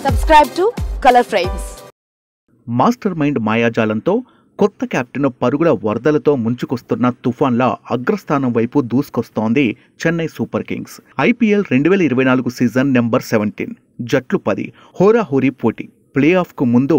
Subscribe to Color Frames. Master mind మాయాజాలంతో కొత్త captain పరుగుల వరదలతో ముంచుకొస్తున్న తుఫాన్ల అగ్రస్థానం వైపు దూసుకొస్తోంది Chennai super kings. IPL 2024 season number 17 జట్లు 10 హోరాహోరీ పోటీ. ప్లే ఆఫ్కు ముందు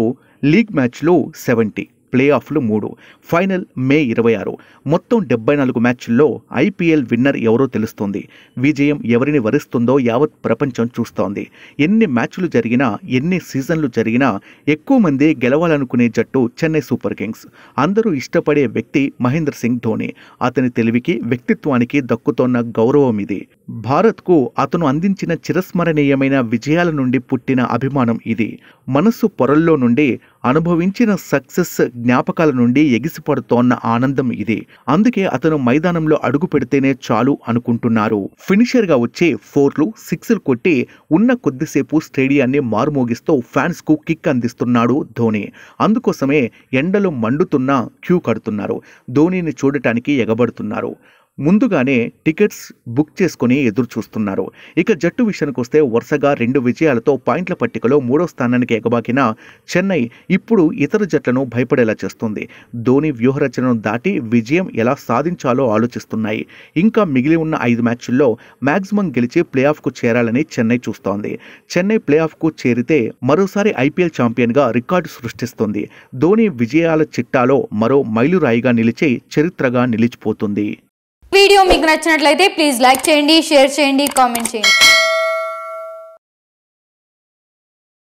లీగ్ మ్యాచ్లు 70, ప్లే ఆఫ్లు 3, ఫైనల్ మే 26. మొత్తం 74 మ్యాచ్ల్లో ఐపీఎల్ విన్నర్ ఎవరో తెలుస్తుంది. విజయం ఎవరిని వరిస్తుందో యావత్ ప్రపంచం చూస్తోంది. ఎన్ని మ్యాచ్లు జరిగినా, ఎన్ని సీజన్లు జరిగినా ఎక్కువ మంది గెలవాలనుకునే జట్టు చెన్నై సూపర్ కింగ్స్. అందరూ ఇష్టపడే వ్యక్తి మహేంద్ర సింగ్ ధోని. అతని తెలివికి, వ్యక్తిత్వానికి దక్కుతోన్న గౌరవం ఇది. భారత్కు అతను అందించిన చిరస్మరణీయమైన విజయాల నుండి పుట్టిన అభిమానం ఇది. మనస్సు పొరల్లో నుండి అనుభవించిన సక్సెస్ జ్ఞాపకాల నుండి ఎగిసిపడుతోన్న ఆనందం ఇది. అందుకే అతను మైదానంలో అడుగు పెడితేనే చాలు అనుకుంటున్నారు. ఫినిషర్గా వచ్చి 4లు, 6లు కొట్టి ఉన్న కొద్దిసేపు స్టేడియాన్ని మారుమోగిస్తూ ఫ్యాన్స్కు కిక్ అందిస్తున్నాడు ధోని. అందుకోసమే ఎండలో మండుతున్న క్యూ కడుతున్నారు. ధోనిని చూడటానికి ఎగబడుతున్నారు. ముందుగానే టికెట్స్ బుక్ చేసుకుని ఎదురు చూస్తున్నారు. ఇక జట్టు విషయానికి వస్తే వరుసగా 2 విజయాలతో పాయింట్ల పట్టికలో 3వ స్థానానికి ఎగబాకిన చెన్నై ఇప్పుడు ఇతర జట్లను భయపడేలా చేస్తుంది. ధోని వ్యూహరచనను దాటి విజయం ఎలా సాధించాలో ఆలోచిస్తున్నాయి. ఇంకా మిగిలి ఉన్న 5 మ్యాచ్ల్లో మ్యాక్సిమం గెలిచి ప్లే ఆఫ్కు చేరాలని చెన్నై చూస్తోంది. చెన్నై ప్లే ఆఫ్కు చేరితే మరోసారి ఐపీఎల్ ఛాంపియన్గా రికార్డు సృష్టిస్తుంది. ధోని విజయాల చిట్టాలో మరో మైలురాయిగా నిలిచి చరిత్రగా నిలిచిపోతుంది. వీడియో మీకు నచ్చినట్లయితే ప్లీజ్ లైక్ చేయండి, షేర్ చేయండి, కామెంట్ చేయండి.